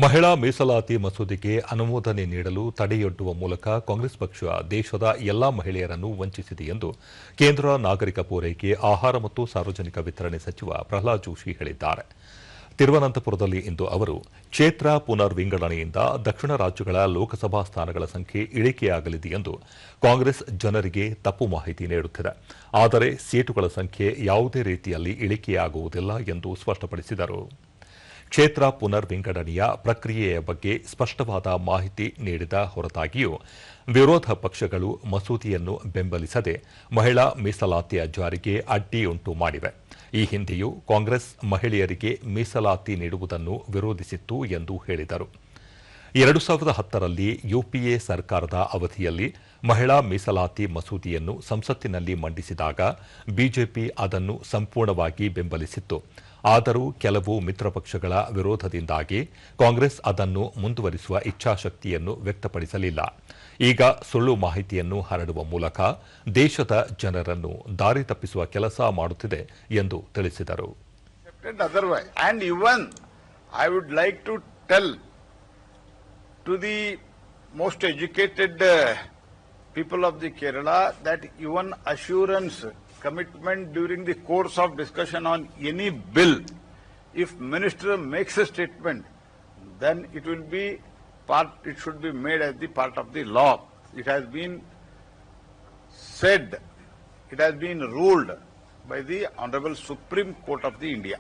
ಮಹಿಳಾ ಮೀಸಲಾತಿ ಮಸೂದೆಗೆ ಅನುಮೋದನೆ ನೀಡಲು ತಡೆಯೊಡ್ಡುವ ಮೂಲಕ ಕಾಂಗ್ರೆಸ್ ಪಕ್ಷ ದೇಶದ ಎಲ್ಲಾ ಮಹಿಳೆಯರನ್ನು ವಂಚಿಸಿದೆ ಎಂದು ಕೇಂದ್ರ ನಾಗರಿಕ ಪೂರೈಕೆ ಆಹಾರ ಮತ್ತು ಸಾರ್ವಜನಿಕ ವಿತರಣೆ ಸಚಿವ ಪ್ರಹ್ಲಾದ್ ಜೋಶಿ ಹೇಳಿದ್ದಾರೆ. ತಿರುವನಂತಪುರದಲ್ಲಿ ಇಂದು ಅವರು ಕ್ಷೇತ್ರ ಪುನರ್ ವಿಂಗಡಣೆಯಿಂದ ದಕ್ಷಿಣ ರಾಜ್ಯಗಳ ಲೋಕಸಭಾ ಸ್ಥಾನಗಳ ಸಂಖ್ಯೆ ಇಳಿಕೆಯಾಗಲಿದೆ ಎಂದು ಕಾಂಗ್ರೆಸ್ ಜನರಿಗೆ ತಪ್ಪು ಮಾಹಿತಿ ನೀಡುತ್ತಿದೆ. ಆದರೆ ಸೀಟುಗಳ ಸಂಖ್ಯೆ ಯಾವುದೇ ರೀತಿಯಲ್ಲಿ ಇಳಿಕೆಯಾಗುವುದಿಲ್ಲ ಎಂದು ಸ್ಪಷ್ಟಪಡಿಸಿದರು. ಕ್ಷೇತ್ರ ಪುನರ್ ವಿಂಗಡಣೆಯ ಪ್ರಕ್ರಿಯೆಯ ಬಗ್ಗೆ ಸ್ಪಷ್ಟವಾದ ಮಾಹಿತಿ ನೀಡಿದ ಹೊರತಾಗಿಯೂ ವಿರೋಧ ಪಕ್ಷಗಳು ಮಸೂದೆಯನ್ನು ಬೆಂಬಲಿಸದೆ ಮಹಿಳಾ ಮೀಸಲಾತಿಯ ಜಾರಿಗೆ ಅಡ್ಡಿಯುಂಟು ಮಾಡಿವೆ. ಈ ಹಿಂದೆಯೂ ಕಾಂಗ್ರೆಸ್ ಮಹಿಳೆಯರಿಗೆ ಮೀಸಲಾತಿ ನೀಡುವುದನ್ನು ವಿರೋಧಿಸಿತ್ತು ಎಂದು ಹೇಳಿದರು. 2010ರಲ್ಲಿ ಯುಪಿಎ ಸರ್ಕಾರದ ಅವಧಿಯಲ್ಲಿ ಮಹಿಳಾ ಮೀಸಲಾತಿ ಮಸೂದೆಯನ್ನು ಸಂಸತ್ತಿನಲ್ಲಿ ಮಂಡಿಸಿದಾಗ ಬಿಜೆಪಿ ಅದನ್ನು ಸಂಪೂರ್ಣವಾಗಿ ಬೆಂಬಲಿಸಿತ್ತು. ಆದರೂ ಕೆಲವು ಮಿತ್ರಪಕ್ಷಗಳ ವಿರೋಧದಿಂದಾಗಿ ಕಾಂಗ್ರೆಸ್ ಅದನ್ನು ಮುಂದುವರಿಸುವ ಇಚ್ಛಾಶಕ್ತಿಯನ್ನು ವ್ಯಕ್ತಪಡಿಸಲಿಲ್ಲ. ಈಗ ಸುಳ್ಳು ಮಾಹಿತಿಯನ್ನು ಹರಡುವ ಮೂಲಕ ದೇಶದ ಜನರನ್ನು ದಾರಿ ತಪ್ಪಿಸುವ ಕೆಲಸ ಮಾಡುತ್ತಿದೆ ಎಂದು ತಿಳಿಸಿದರು. To the most educated people of the Kerala that even assurance, commitment during the course of discussion on any bill, if minister makes a statement, then it should be made as the part of the law. It has been said, it has been ruled by the Honorable Supreme Court of the India.